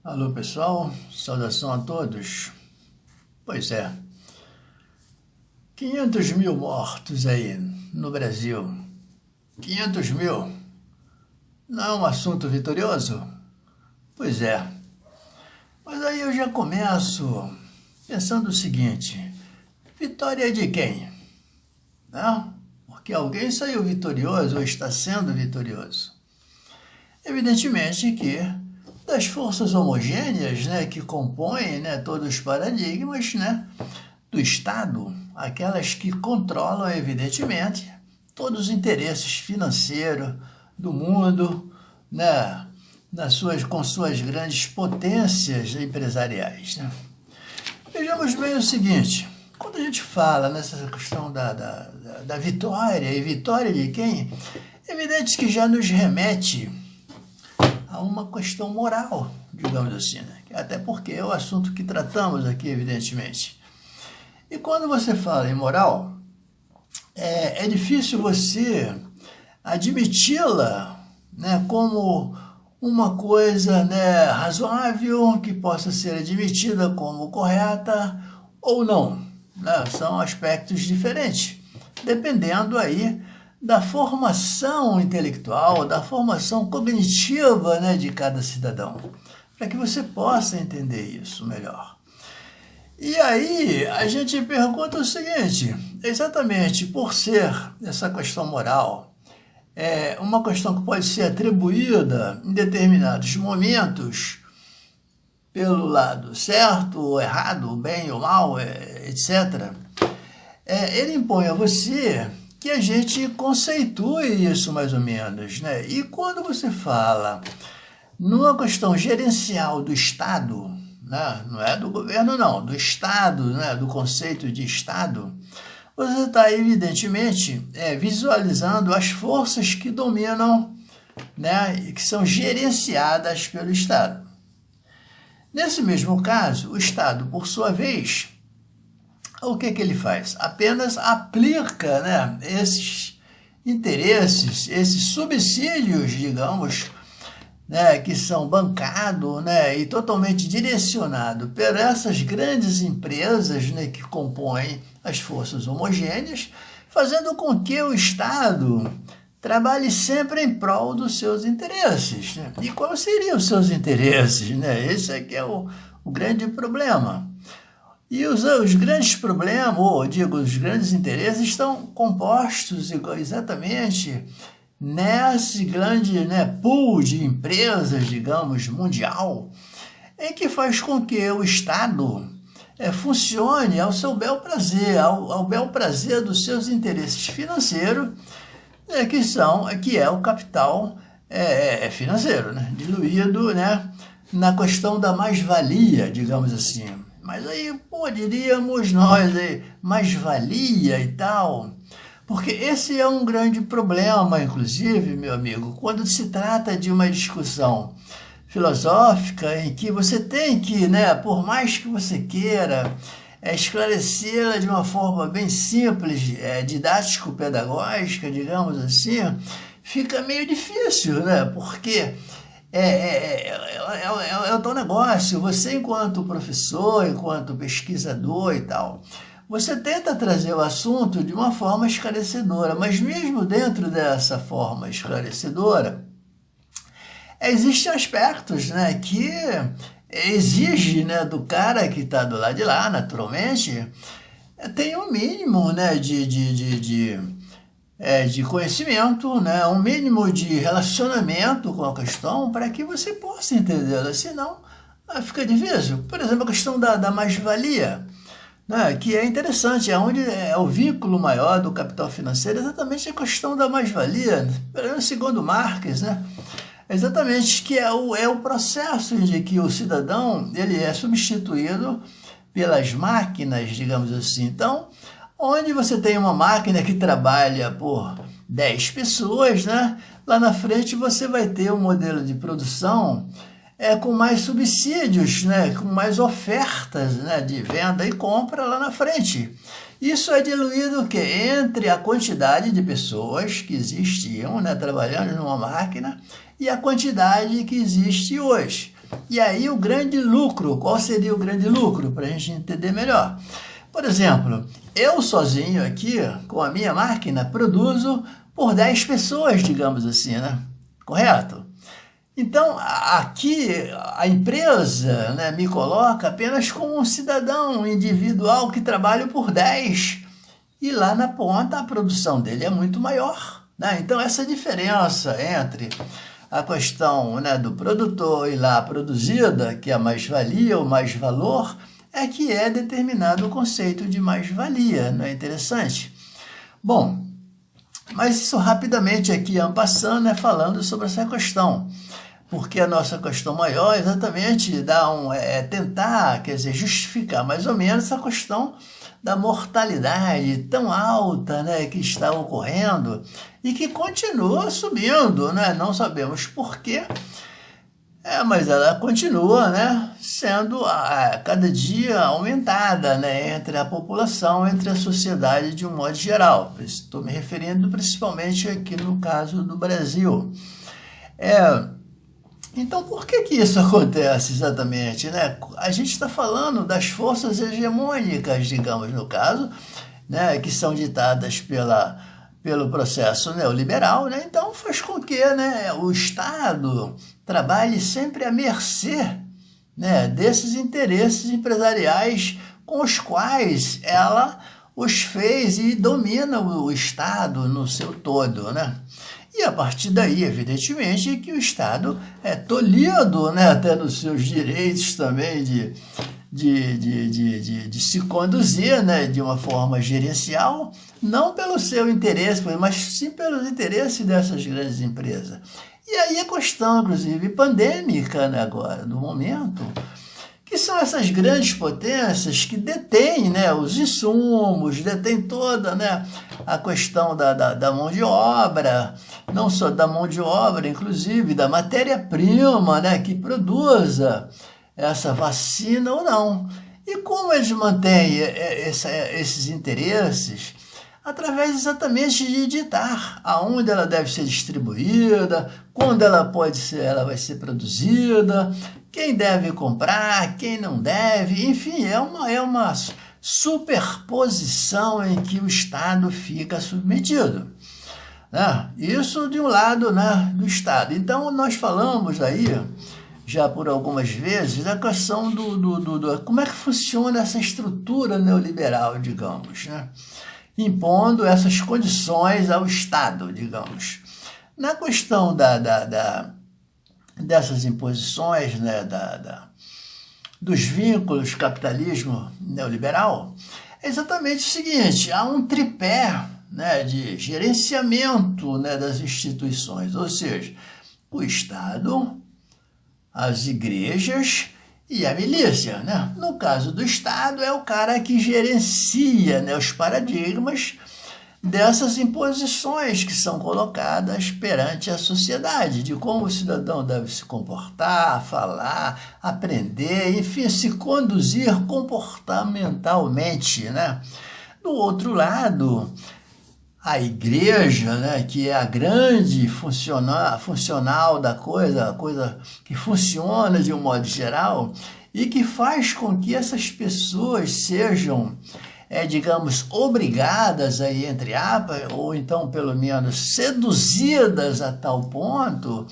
Alô pessoal, saudação a todos. Pois é, 500 mil mortos aí no Brasil. 500 mil não é um assunto vitorioso? Pois é, mas aí eu já começo pensando o seguinte: vitória de quem? Não? Porque alguém saiu vitorioso ou está sendo vitorioso. Evidentemente que das forças homogêneas, né, que compõem, né, todos os paradigmas, né, do Estado, aquelas que controlam, evidentemente, todos os interesses financeiros do mundo, né, com suas grandes potências empresariais. Né. Vejamos bem o seguinte: quando a gente fala nessa questão da vitória, e vitória de quem, é evidente que já nos remete a uma questão moral, digamos assim, né? Até porque é o assunto que tratamos aqui, evidentemente. E quando você fala em moral, é difícil você admiti-la, né, como uma coisa, né, razoável, que possa ser admitida como correta ou não. Né? São aspectos diferentes, dependendo aí da formação intelectual, da formação cognitiva, né, de cada cidadão, para que você possa entender isso melhor. E aí a gente pergunta o seguinte: exatamente por ser essa questão moral, uma questão que pode ser atribuída em determinados momentos pelo lado certo ou errado, bem ou mal, etc., ele impõe a você que a gente conceitue isso mais ou menos, né? E quando você fala numa questão gerencial do Estado, né? Não é do governo não, do Estado, né? Do conceito de Estado, você está evidentemente visualizando as forças que dominam, né? E que são gerenciadas pelo Estado. Nesse mesmo caso, o Estado, por sua vez, o que ele faz? Apenas aplica, né, esses interesses, esses subsídios, digamos, né, que são bancados, né, e totalmente direcionados por essas grandes empresas, né, que compõem as forças homogêneas, fazendo com que o Estado trabalhe sempre em prol dos seus interesses. Né? E quais seriam os seus interesses? Né? Esse aqui é o grande problema. E os grandes problemas, ou digo, os grandes interesses estão compostos exatamente nesse grande, né, pool de empresas, digamos, mundial, em que faz com que o Estado funcione ao seu bel prazer, ao bel prazer dos seus interesses financeiros, que é o capital financeiro, né, diluído, né, na questão da mais-valia, digamos assim. Mas aí, diríamos nós, mais-valia e tal, porque esse é um grande problema, inclusive, meu amigo, quando se trata de uma discussão filosófica em que você tem que, né, por mais que você queira, esclarecê-la de uma forma bem simples, didático-pedagógica, digamos assim, fica meio difícil, né, porque é o teu negócio. Você, enquanto professor, enquanto pesquisador e tal, você tenta trazer o assunto de uma forma esclarecedora, mas mesmo dentro dessa forma esclarecedora, existem aspectos, né, que exige, né, do cara que está do lado de lá, naturalmente, tem um mínimo, né, de conhecimento, né, um mínimo de relacionamento com a questão para que você possa entendê-la, senão fica difícil. Por exemplo, a questão da mais-valia, né, que é interessante, onde é o vínculo maior do capital financeiro, exatamente a questão da mais-valia, segundo Marx, né, exatamente, que é o processo de que o cidadão ele é substituído pelas máquinas, digamos assim. Então, onde você tem uma máquina que trabalha por 10 pessoas, né? Lá na frente você vai ter um modelo de produção com mais subsídios, né? Com mais ofertas, né, de venda e compra lá na frente. Isso é diluído o quê? Entre a quantidade de pessoas que existiam, né, trabalhando numa máquina e a quantidade que existe hoje. E aí o grande lucro, qual seria o grande lucro? Para a gente entender melhor. Por exemplo, eu sozinho aqui, com a minha máquina, produzo por 10 pessoas, digamos assim, né? Correto? Então, aqui a empresa, né, me coloca apenas como um cidadão individual que trabalha por 10 e lá na ponta a produção dele é muito maior, né? Então, essa diferença entre a questão, né, do produtor e lá a produzida, que é a mais-valia, o mais-valor, é que é determinado o conceito de mais-valia, não é interessante? Bom, mas isso rapidamente aqui, en passant, né, falando sobre essa questão, porque a nossa questão maior é exatamente tentar, quer dizer, justificar mais ou menos essa questão da mortalidade tão alta, né, que está ocorrendo e que continua subindo, né? Não sabemos por quê, mas ela continua, né, sendo cada dia aumentada, né, entre a população, entre a sociedade de um modo geral. Estou me referindo principalmente aqui no caso do Brasil. Então, por que isso acontece exatamente, né? A gente está falando das forças hegemônicas, digamos, no caso, né, que são ditadas pelo processo neoliberal, né? Então, faz com que, né, o Estado trabalhe sempre à mercê, né, desses interesses empresariais com os quais ela os fez e domina o Estado no seu todo, né? E a partir daí, evidentemente, que o Estado é tolhido, né, até nos seus direitos também de se conduzir, né, de uma forma gerencial, não pelo seu interesse, mas sim pelos interesses dessas grandes empresas. E aí a questão, inclusive, pandêmica, né, agora, no momento, que são essas grandes potências que detêm, né, os insumos, detêm toda, né, a questão da mão de obra, não só da mão de obra, inclusive da matéria-prima, né, que produza essa vacina ou não. E como eles mantêm esses interesses? Através exatamente de ditar aonde ela deve ser distribuída, quando ela vai ser produzida, quem deve comprar, quem não deve, enfim, é uma superposição em que o Estado fica submetido, né? Isso de um lado, né, do Estado. Então, nós falamos aí, já por algumas vezes, da questão como é que funciona essa estrutura neoliberal, digamos, né? Impondo essas condições ao Estado, digamos. Na questão dessas imposições, né, dos vínculos capitalismo neoliberal, é exatamente o seguinte: há um tripé, né, de gerenciamento, né, das instituições, ou seja, o Estado, as igrejas e a milícia, né? No caso do Estado, é o cara que gerencia, né, os paradigmas dessas imposições que são colocadas perante a sociedade, de como o cidadão deve se comportar, falar, aprender, enfim, se conduzir comportamentalmente, né? Do outro lado, a igreja, né, que é a grande funcional da coisa, a coisa que funciona de um modo geral e que faz com que essas pessoas sejam, digamos, obrigadas, aí, entre aspas, ou então pelo menos seduzidas a tal ponto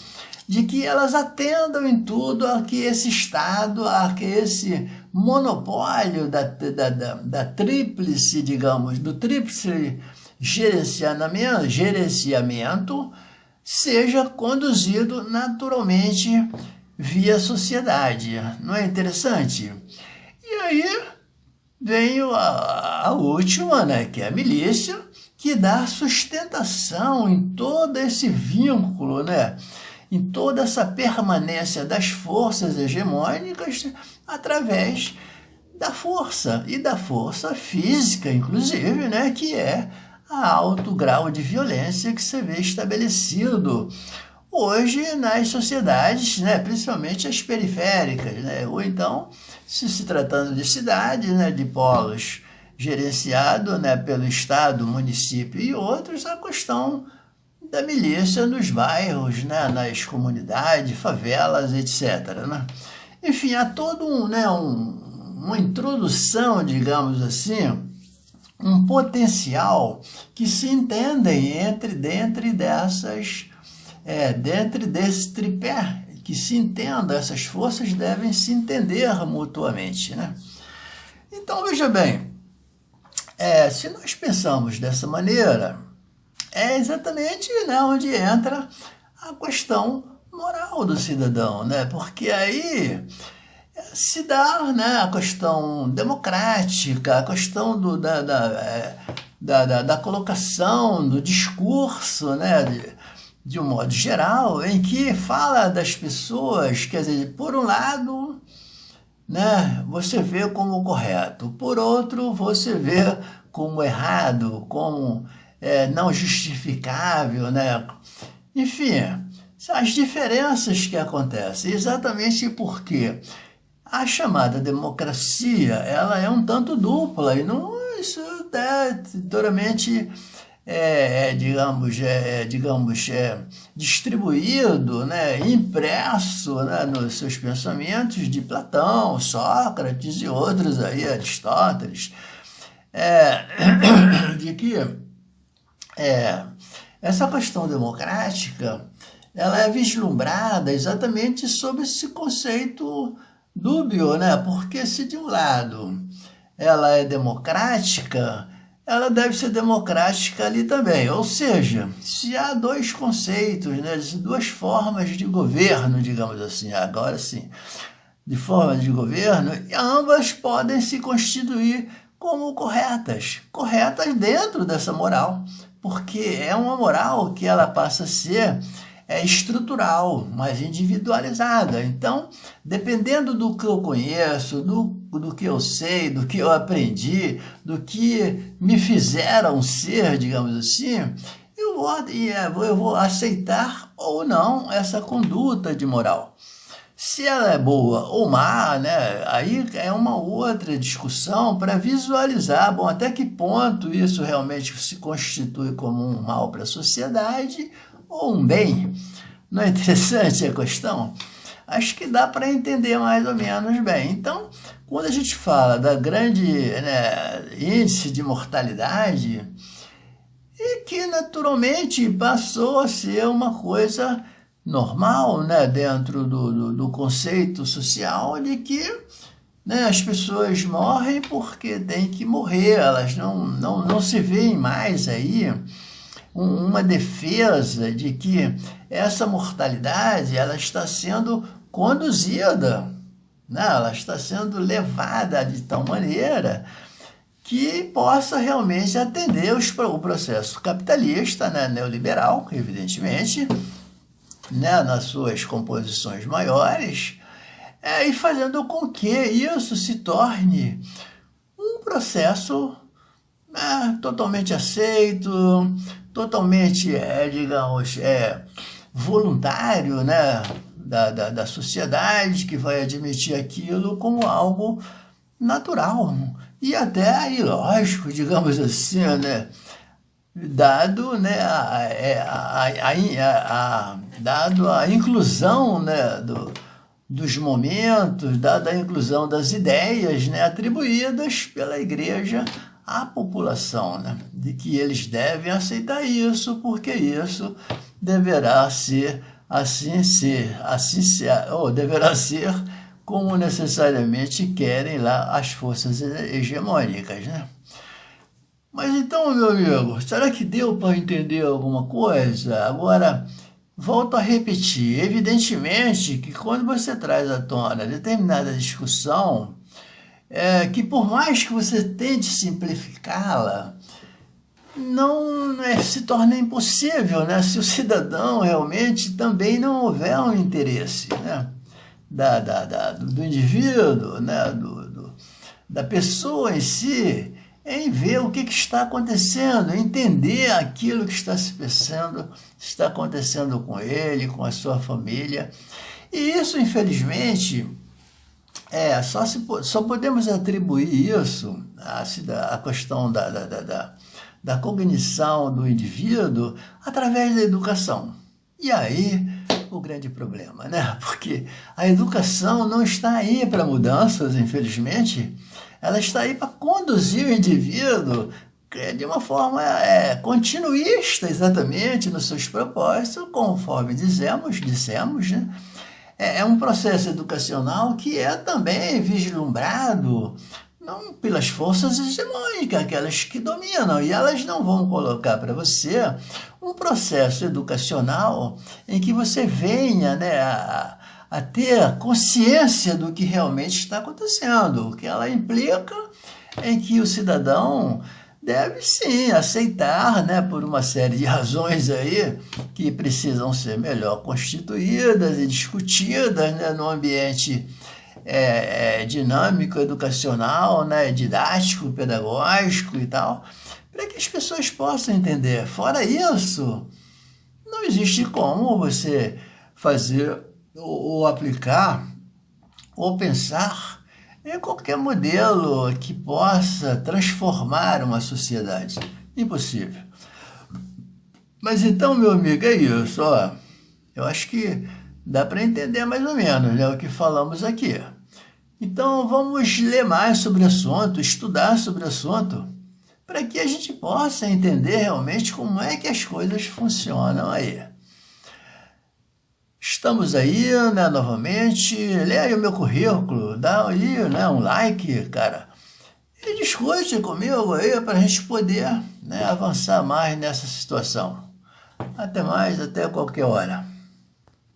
de que elas atendam em tudo a que esse Estado, a que esse monopólio da tríplice, digamos, do tríplice gerenciamento seja conduzido naturalmente via sociedade. Não é interessante? E aí vem a última, né, que é a milícia, que dá sustentação em todo esse vínculo, né, em toda essa permanência das forças hegemônicas através da força, e da força física, inclusive, né, que é a alto grau de violência que se vê estabelecido hoje nas sociedades, né, principalmente as periféricas, né, ou então, se tratando de cidades, né, de polos gerenciados, né, pelo Estado, município e outros, a questão da milícia nos bairros, né, nas comunidades, favelas, etc., né? Enfim, há todo uma introdução, digamos assim, um potencial que se entendem dentro desse tripé, que se entenda, essas forças devem se entender mutuamente, né? Então, veja bem, se nós pensamos dessa maneira, é exatamente, né, onde entra a questão moral do cidadão, né? Porque aí se dá, né, a questão democrática, a questão da colocação do discurso, né, de um modo geral, em que fala das pessoas, quer dizer, por um lado, né, você vê como correto, por outro, você vê como errado, como não justificável, né? Enfim, as diferenças que acontecem, exatamente porque a chamada democracia, ela é um tanto dupla, e não isso é totalmente, distribuído, né, impresso, né, nos seus pensamentos de Platão, Sócrates e outros aí, Aristóteles, de que essa questão democrática, ela é vislumbrada exatamente sob esse conceito dúbio, né? Porque se de um lado ela é democrática, ela deve ser democrática ali também. Ou seja, se há dois conceitos, né, duas formas de governo, digamos assim, agora sim, de forma de governo, ambas podem se constituir como corretas dentro dessa moral, porque é uma moral que ela passa a ser estrutural, mais individualizada. Então, dependendo do que eu conheço, do que eu sei, do que eu aprendi, do que me fizeram ser, digamos assim, eu vou aceitar ou não essa conduta de moral. Se ela é boa ou má, né, aí é uma outra discussão para visualizar, bom, até que ponto isso realmente se constitui como um mal para a sociedade ou um bem. Não é interessante a questão? Acho que dá para entender mais ou menos bem. Então, quando a gente fala da grande, né, índice de mortalidade, e que naturalmente passou a ser uma coisa normal, né, dentro do conceito social de que, né, as pessoas morrem porque têm que morrer, elas não se veem mais aí uma defesa de que essa mortalidade ela está sendo conduzida, né, ela está sendo levada de tal maneira que possa realmente atender o processo capitalista, né, neoliberal, evidentemente, né, nas suas composições maiores, e fazendo com que isso se torne um processo totalmente aceito, totalmente, voluntário, né, da sociedade, que vai admitir aquilo como algo natural e até ilógico, digamos assim, né? Dado, né, dado a inclusão, né, dos momentos, dada a inclusão das ideias, né, atribuídas pela Igreja à população, né, de que eles devem aceitar isso, porque isso deverá ser ou deverá ser como necessariamente querem lá as forças hegemônicas, né? Mas então, meu amigo, será que deu para entender alguma coisa? Agora, volto a repetir, evidentemente que quando você traz à tona determinada discussão, que por mais que você tente simplificá-la, não se torna impossível, né? Se o cidadão realmente também não houver um interesse, né, do indivíduo, né, da pessoa em si, em ver o que está acontecendo, entender aquilo que está acontecendo com ele, com a sua família. E isso, infelizmente, só podemos atribuir isso, a questão da cognição do indivíduo através da educação. E aí, o grande problema, né? Porque a educação não está aí para mudanças, infelizmente, ela está aí para conduzir o indivíduo de uma forma continuista, exatamente, nos seus propósitos, conforme dissemos, né? É um processo educacional que é também vislumbrado não pelas forças hegemônicas, aquelas que dominam, e elas não vão colocar para você um processo educacional em que você venha, né, a ter consciência do que realmente está acontecendo, o que ela implica em que o cidadão deve sim aceitar, né, por uma série de razões aí que precisam ser melhor constituídas e discutidas, né, no ambiente dinâmico, educacional, né, didático, pedagógico e tal, para que as pessoas possam entender. Fora isso, não existe como você fazer ou aplicar ou pensar em qualquer modelo que possa transformar uma sociedade. Impossível. Mas então, meu amigo, é isso. Ó. Eu acho que dá para entender mais ou menos, né, o que falamos aqui. Então, vamos ler mais sobre o assunto, estudar sobre o assunto, para que a gente possa entender realmente como é que as coisas funcionam aí. Estamos aí, né, novamente. Lê aí o meu currículo, dá aí, né, um like, cara. E discute comigo aí para a gente poder, né, avançar mais nessa situação. Até mais, até qualquer hora.